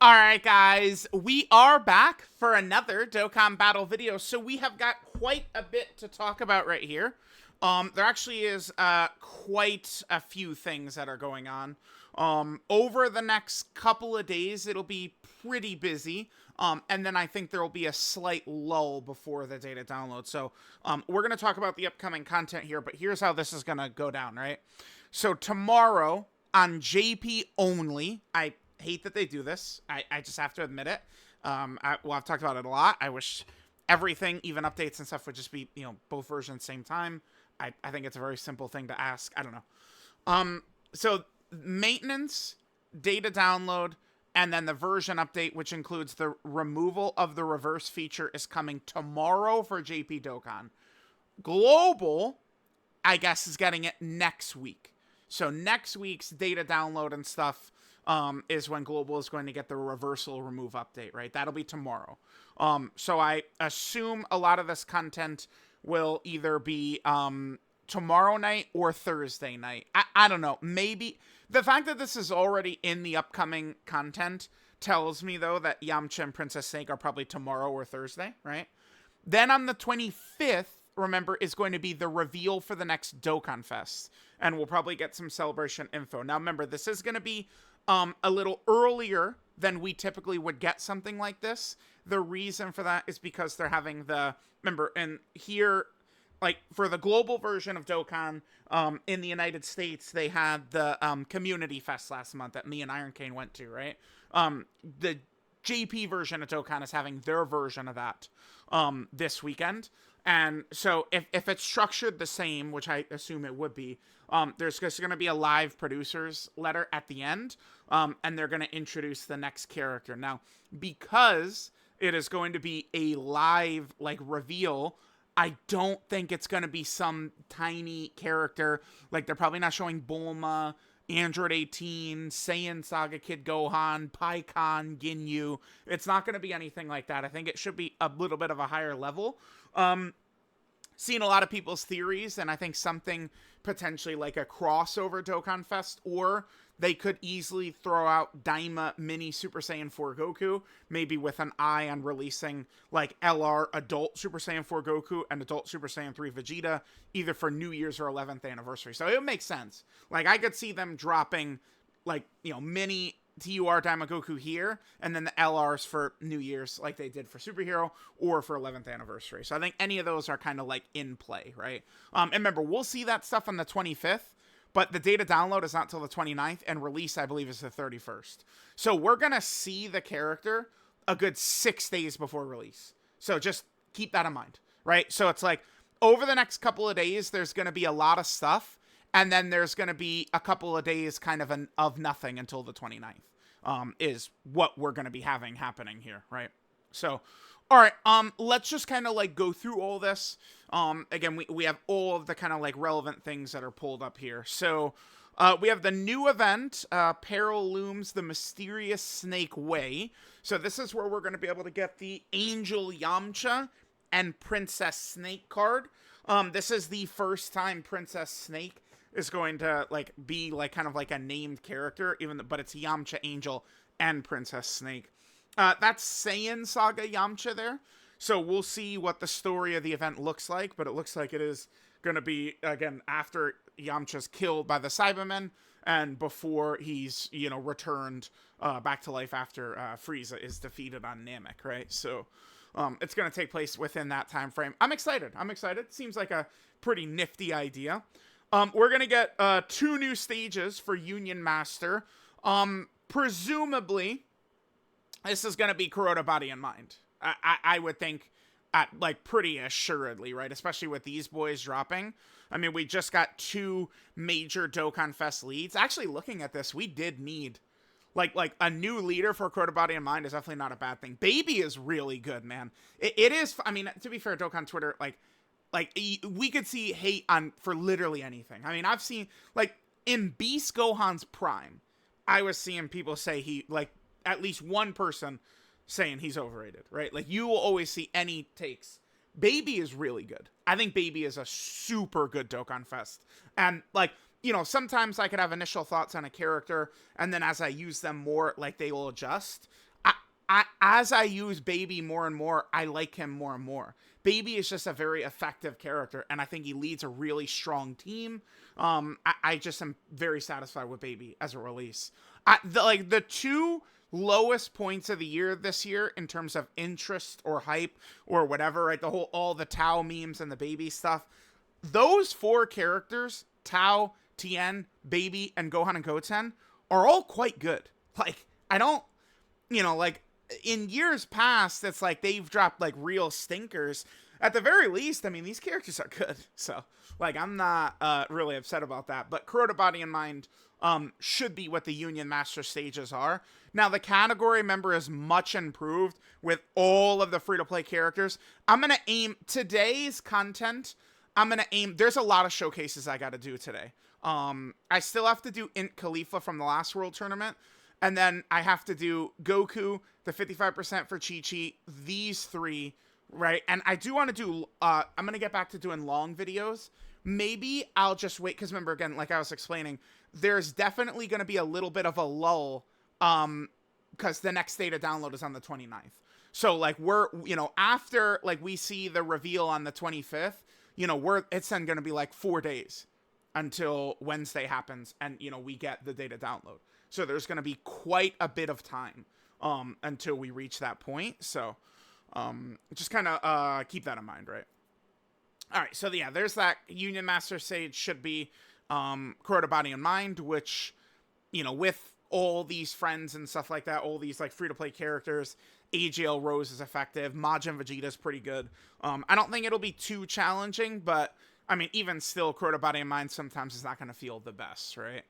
Alright guys, we are back for another Dokkan battle video, so we have got quite a bit to talk about right here. There actually is quite a few things that are going on. Over the next couple of days, it'll be pretty busy. And then I think there will be a slight lull before the data download. So we're going to talk about the upcoming content here, but here's how this is going to go down, right? So tomorrow on JP only, I hate that they do this. I just have to admit it. I've talked about it a lot. I wish everything, even updates and stuff, would just be, both versions same time. I think it's a very simple thing to ask. I don't know. So maintenance, data download, and then the version update, which includes the removal of the reverse feature, is coming tomorrow for JP Dokkan. Global, I guess, is getting it next week. So next week's data download and stuff is when Global is going to get the reversal remove update, right? That'll be tomorrow. So I assume a lot of this content will either be tomorrow night or Thursday night. I don't know. Maybe the fact that this is already in the upcoming content tells me, though, that Yamcha and Princess Snake are probably tomorrow or Thursday, right? Then on the 25th, remember, is going to be the reveal for the next Dokkanfest. And we'll probably get some celebration info. Now, remember, this is going to be a little earlier than we typically would get something like this. The reason for that is because they're having remember, and here, like, for the global version of Dokkan, in the United States, they had the Community Fest last month that me and Iron Cane went to, right? The JP version of Dokkan is having their version of that this weekend. And so if it's structured the same, which I assume it would be, there's just going to be a live producers letter at the end, and they're going to introduce the next character. Now, because it is going to be a live, like, reveal, I don't think it's going to be some tiny character. Like, they're probably not showing Bulma, Android 18, Saiyan Saga Kid Gohan, Pikkon, Ginyu. It's not going to be anything like that. I think it should be a little bit of a higher level. Seen a lot of people's theories, and I think something potentially like a crossover Dokkanfest, or they could easily throw out Daima Mini Super Saiyan 4 Goku, maybe with an eye on releasing like LR Adult Super Saiyan 4 Goku and Adult Super Saiyan 3 Vegeta, either for New Year's or 11th anniversary. So it makes sense. Like, I could see them dropping, like, mini TUR Daima Goku here, and then the LRs for New Year's, like they did for Superhero, or for 11th anniversary. So I think any of those are kind of like in play, right? And remember, we'll see that stuff on the 25th, but the data download is not till the 29th, and release, I believe, is the 31st. So we're going to see the character a good 6 days before release. So just keep that in mind, right? So it's like, over the next couple of days, there's going to be a lot of stuff, and then there's going to be a couple of days kind of of nothing until the 29th, is what we're going to be having happening here, right? So, all right, let's just kind of like go through all this. Again, we have all of the kind of like relevant things that are pulled up here. So, we have the new event, Peril Looms the Mysterious Snake Way. So this is where we're going to be able to get the Angel Yamcha and Princess Snake card. This is the first time Princess Snake is going to like be like kind of like a named character, but it's Yamcha, Angel, and Princess Snake. That's Saiyan Saga Yamcha there. So we'll see what the story of the event looks like, but it looks like it is going to be, again, after Yamcha's killed by the Cybermen and before he's, returned back to life after Frieza is defeated on Namek, right? So it's going to take place within that time frame. I'm excited. Seems like a pretty nifty idea. We're going to get 2 new stages for Union Master. Presumably, this is going to be Kuroda Body and Mind. I would think, like, pretty assuredly, right? Especially with these boys dropping. I mean, we just got 2 major Dokkanfest leads. Actually, looking at this, we did need, like a new leader for Kuroda Body and Mind is definitely not a bad thing. Baby is really good, man. It is, I mean, to be fair, Dokkan Twitter, like, we could see hate for literally anything. I mean, I've seen, like, in Beast Gohan's prime, I was seeing people say like, at least one person saying he's overrated, right? Like, you will always see any takes. Baby is really good. I think Baby is a super good Dokkanfest. And, like, sometimes I could have initial thoughts on a character, and then as I use them more, like, they will adjust. as I use Baby more and more, I like him more and more. Baby is just a very effective character, and I think he leads a really strong team. I just am very satisfied with Baby as a release. The two lowest points of the year this year in terms of interest or hype or whatever, right? All the Tao memes and the Baby stuff. Those four characters, Tao, Tien, Baby, and Gohan and Goten, are all quite good. Like, I don't, like, in years past, it's like they've dropped, like, real stinkers. At the very least, I mean, these characters are good. So, like, I'm not really upset about that. But Kuroda Body and Mind should be what the Union Master stages are. Now, the category, member is much improved with all of the free-to-play characters. I'm going to aim today's content. There's a lot of showcases I got to do today. I still have to do Int Khalifa from the last World Tournament. And then I have to do Goku, the 55% for Chi-Chi, these three, right? And I do want to do, I'm going to get back to doing long videos. Maybe I'll just wait, because remember, again, like I was explaining, there's definitely going to be a little bit of a lull, because the next day to download is on the 29th. So, like, after, like, we see the reveal on the 25th, it's then going to be, like, 4 days until Wednesday happens, and, we get the day to download. So there's going to be quite a bit of time until we reach that point. So just kind of keep that in mind, right? All right, so yeah, there's that. Union Master Sage should be Kuroda Body and Mind, which, with all these friends and stuff like that, all these like free-to-play characters, AGL Rose is effective. Majin Vegeta is pretty good. I don't think it'll be too challenging, but I mean, even still, Kuroda Body and Mind sometimes is not going to feel the best, right?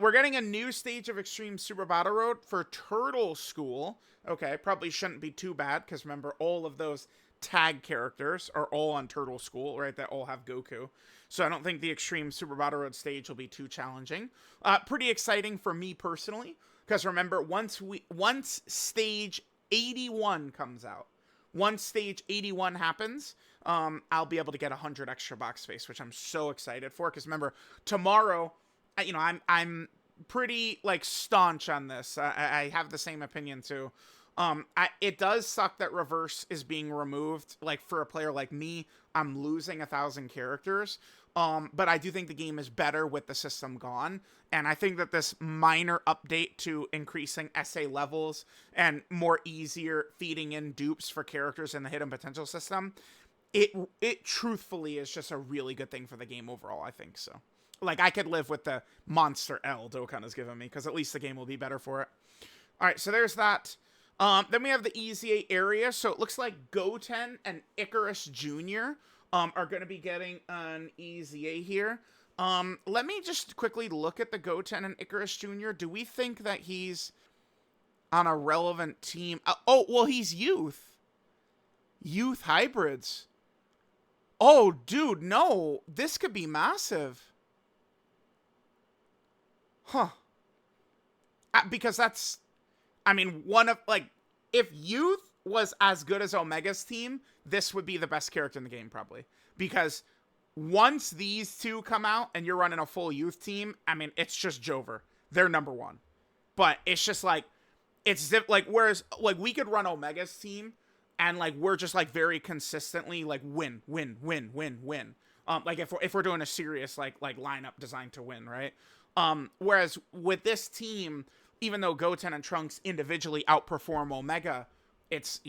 We're getting a new stage of Extreme Super Battle Road for Turtle School. Okay, probably shouldn't be too bad, because remember, all of those tag characters are all on Turtle School, right? That all have Goku. So I don't think the Extreme Super Battle Road stage will be too challenging. Pretty exciting for me personally, because remember, once stage 81 comes out, once stage 81 happens, I'll be able to get 100 extra box space, which I'm so excited for, because remember, tomorrow, I'm pretty, like, staunch on this. I have the same opinion, too. It does suck that Reverse is being removed. Like, for a player like me, I'm losing 1,000 characters. But I do think the game is better with the system gone. And I think that this minor update to increasing SA levels and more easier feeding in dupes for characters in the hidden potential system, it truthfully is just a really good thing for the game overall, I think so. Like, I could live with the Monster L Dokkan has given me, because at least the game will be better for it. All right, so there's that. Then we have the EZA area. So it looks like Goten and Icarus Jr. Are going to be getting an EZA here. Let me just quickly look at the Goten and Icarus Jr. Do we think that he's on a relevant team? Well, he's youth. Youth hybrids. Oh, dude, no. This could be massive. Huh. Because that's, I mean, if Youth was as good as Omega's team, this would be the best character in the game, probably. Because once these two come out and you're running a full Youth team, I mean, it's just Jover. They're number one. But it's just like, whereas, like, we could run Omega's team and, like, we're just, like, very consistently, like, win. Like, if we're doing a serious, like lineup designed to win, right? Whereas with this team, even though Goten and Trunks individually outperform Omega, it's,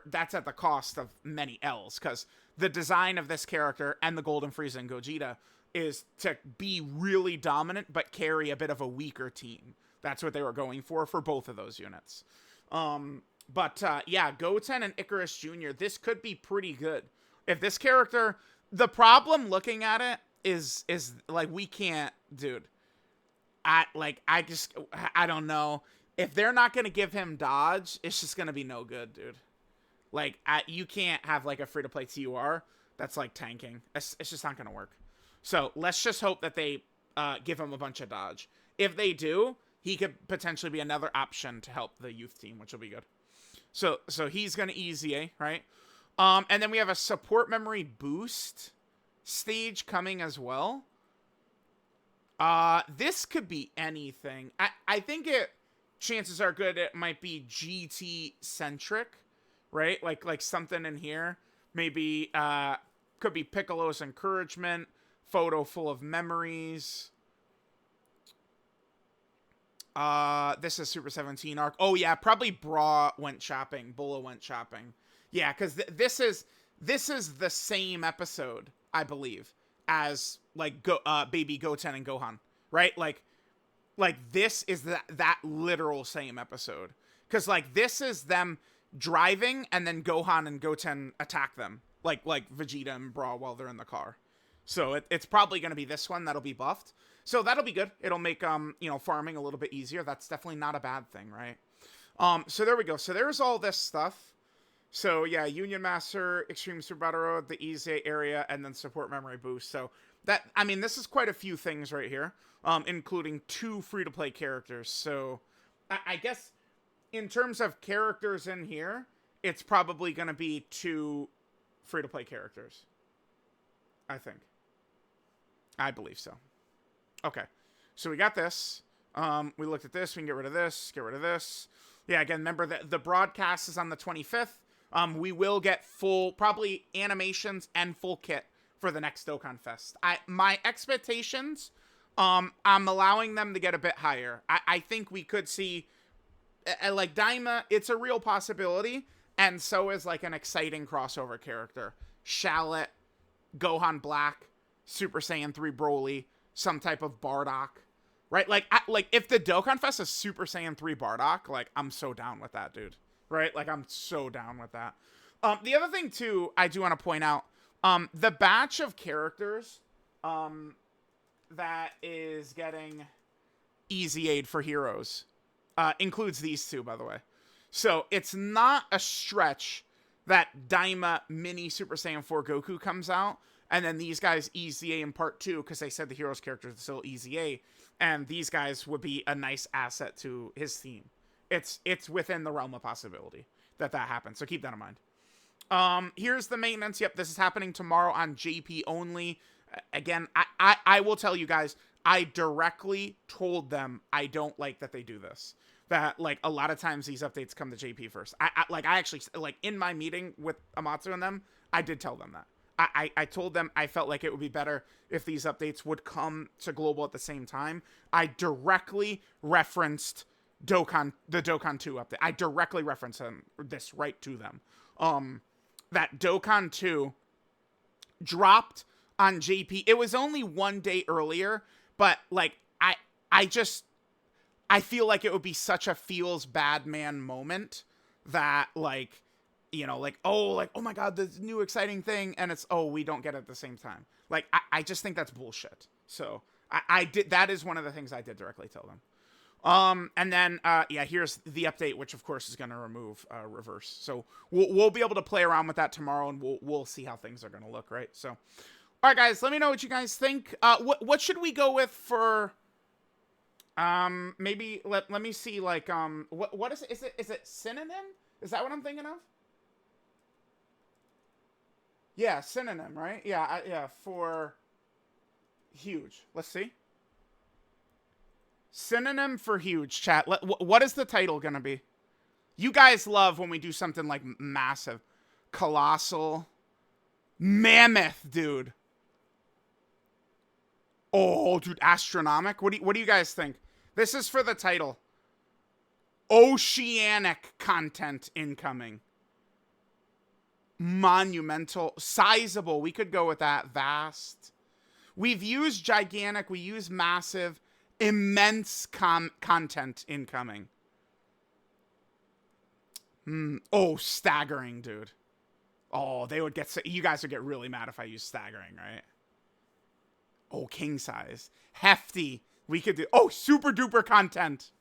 that's at the cost of many L's, because the design of this character and the Golden Frieza and Gogeta is to be really dominant, but carry a bit of a weaker team. That's what they were going for both of those units. Yeah, Goten and Icarus Jr., this could be pretty good. If this character, the problem looking at it is like, we can't, dude. I don't know. If they're not going to give him dodge, it's just going to be no good, dude. Like, you can't have, like, a free-to-play TUR that's, like, tanking. It's just not going to work. So, let's just hope that they give him a bunch of dodge. If they do, he could potentially be another option to help the youth team, which will be good. So he's going to EZA, right? And then we have a support memory boost stage coming as well. This could be anything. I think it chances are good it might be GT centric, right? Like something in here. Maybe could be Piccolo's encouragement, photo full of memories. This is Super 17 arc. Oh yeah, probably Bra went shopping, Bulla went shopping. Yeah, because this is the same episode, I believe, as like Baby Goten and Gohan, right? Like this is that literal same episode. Because like this is them driving and then Gohan and Goten attack them, like Vegeta and Bra while they're in the car. So it's probably going to be this one that'll be buffed. So that'll be good. It'll make farming a little bit easier. That's definitely not a bad thing, right? So there we go. So there's all this stuff. So yeah, Union Master, Extreme Super Battle Road, the Easy area, and then support memory boost. So that, I mean, this is quite a few things right here, including 2 free-to-play characters. So I guess in terms of characters in here, it's probably going to be 2 free-to-play characters. I think. I believe so. Okay. So we got this. We looked at this. We can get rid of this. Get rid of this. Yeah, again, remember that the broadcast is on the 25th. We will get full, probably animations and full kit for the next Dokkanfest. My expectations, I'm allowing them to get a bit higher. I think we could see, like Daima, it's a real possibility, and so is like an exciting crossover character. Shallot, Gohan Black, Super Saiyan 3 Broly, some type of Bardock, right? Like if the Dokkanfest is Super Saiyan 3 Bardock, like I'm so down with that, dude. Right? Like I'm so down with that. The other thing too, I do want to point out, the batch of characters, that is getting Easy Aid for Heroes, includes these 2, by the way. So it's not a stretch that Daima Mini Super Saiyan 4 Goku comes out, and then these guys Easy A in part 2, because they said the Heroes characters are still Easy A, and these guys would be a nice asset to his team. It's within the realm of possibility that happens, so keep that in mind. Here's the maintenance. Yep, this is happening tomorrow on JP only. Again, I will tell you guys, I directly told them I don't like that they do this. That, like, a lot of times these updates come to JP first. I actually, like, in my meeting with Amatsu and them, I did tell them that. I told them I felt like it would be better if these updates would come to global at the same time. I directly referenced the Dokkan 2 update. I directly referenced this right to them. That Dokkan 2 dropped on JP. It was only 1 day earlier, but like I feel like it would be such a feels bad man moment that like, like, oh my god, this new exciting thing, and it's, oh, we don't get it at the same time. Like, I just think that's bullshit. So I did, that is one of the things I did directly tell them. And then, yeah, here's the update, which of course is going to remove, reverse. So we'll be able to play around with that tomorrow, and we'll see how things are going to look, right? So, all right, guys, let me know what you guys think. What should we go with for, maybe, let me see, like, what is it? Is it synonym? Is that what I'm thinking of? Yeah, synonym, right? Yeah, yeah, for huge. Let's see. Synonym for huge, chat. What is the title gonna be? You guys love when we do something like massive. Colossal. Mammoth, dude. Oh, dude, astronomic. What do you guys think? This is for the title. Oceanic content incoming. Monumental. Sizable. We could go with that. Vast. We've used gigantic. We use massive. Immense content incoming. Oh, staggering, dude. Oh, they would get... You guys would get really mad if I use staggering, right? Oh, king size. Hefty. We could do... Oh, super duper content.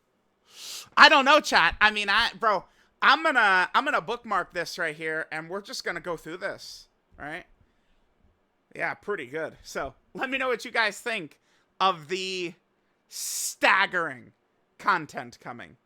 I don't know, chat. I mean, bro, I'm gonna bookmark this right here, and we're just gonna go through this, right? Yeah, pretty good. So, let me know what you guys think of the staggering content coming.